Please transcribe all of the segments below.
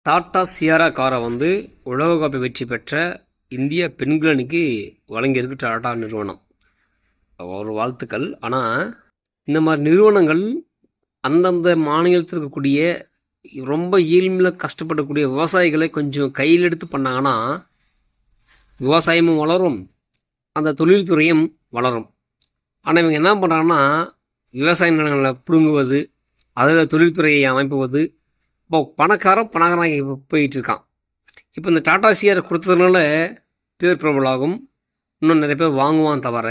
Tata Sierra காரை வந்து உலகக்கோப்பை வெற்றி பெற்ற இந்திய பெண்கள் அணிக்கு வழங்கியிருக்கு டாடா நிறுவனம். ஒரு வாழ்த்துக்கள். ஆனால் இந்த மாதிரி நிறுவனங்கள் அந்தந்த மாநிலத்தில் இருக்கக்கூடிய ரொம்ப ஏழ்மையில் கஷ்டப்படக்கூடிய விவசாயிகளை கொஞ்சம் கையில் எடுத்து பண்ணாங்கன்னா விவசாயமும் வளரும், அந்த தொழில்துறையும் வளரும். ஆனால் இவங்க என்ன பண்ணுறாங்கன்னா விவசாய நிலங்களை பிடுங்குவது, அதில் தொழில்துறையை அமைப்புவது. இப்போ பணக்காரன் போயிட்டு இருக்கான். இப்போ இந்த டாடா சிஆரை கொடுத்ததுனால பேர் பிரபலாகும், இன்னும் நிறைய பேர் வாங்குவான். தவிர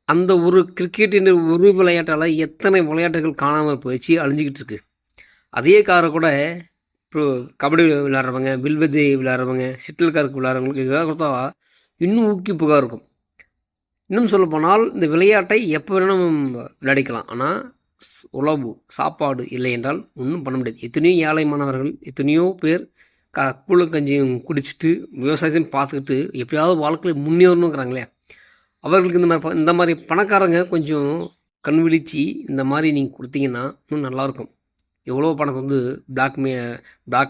அந்த ஒரு கிரிக்கெட் என்ற ஒரு விளையாட்டால் எத்தனை விளையாட்டுகள் காணாமல் போயிடுச்சு, அழிஞ்சிக்கிட்டு இருக்கு. அதே காரை கூட இப்போ கபடி விளையாடுறவங்க, வில்வதி விளையாடுறவங்க, ஷட்டில் கார்க்கு விளையாடுறவங்களுக்கு இதெல்லாம் கொடுத்தா இன்னும் ஊக்குவிப்பாக இருக்கும். இன்னும் சொல்லப்போனால் இந்த விளையாட்டை எப்போ வேணாலும் விளையாடிக்கலாம். ஆனால் உணவு சாப்பாடு இல்லை என்றால் ஒன்றும் பண்ண முடியாது. எத்தனையோ ஏழை மாணவர்கள், எத்தனையோ பேர் கூழ கஞ்சியும் குடிச்சிட்டு விவசாயத்தையும் பார்த்துக்கிட்டு எப்படியாவது வாழ்க்கையில் முன்னேறணுங்கிறாங்களே, அவர்களுக்கு இந்த மாதிரி பணக்காரங்க கொஞ்சம் கண் விழிச்சு இந்த மாதிரி நீங்கள் கொடுத்தீங்கன்னா இன்னும் நல்லாயிருக்கும். எவ்வளோ பணத்தை வந்து பிளாக்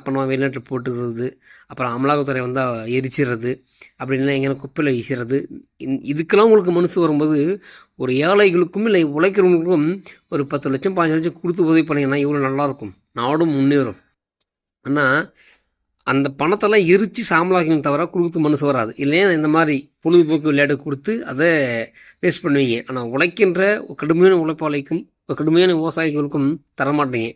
பண்ணுவான், வெளிநாட்டில் போட்டுக்கிறது, அப்புறம் அமலாக்கத்துறை வந்தால் எரிச்சிடுறது, அப்படின்னா எங்கே குப்பையில் வீசுறது. இதுக்கெல்லாம் உங்களுக்கு மனசு வரும்போது ஒரு ஏழைகளுக்கும் இல்லை உழைக்கிறவங்களுக்கும் ஒரு 10 லட்சம் 15 லட்சம் கொடுத்து உதவி பண்ணிங்கன்னா எவ்வளோ நல்லாயிருக்கும், நாடும் முன்னேறும். ஆனால் அந்த பணத்தெல்லாம் எரித்து சாம்பலாக்கணும் தவிர கொடுத்து மனசு வராது. இல்லையா இந்த மாதிரி பொழுதுபோக்கு விளையாட்டு கொடுத்து அதை வேஸ்ட் பண்ணுவீங்க. ஆனால் உழைக்கின்ற கடுமையான உழைப்பாளிக்கும் கடுமையான விவசாயிகளுக்கும் தரமாட்டீங்க.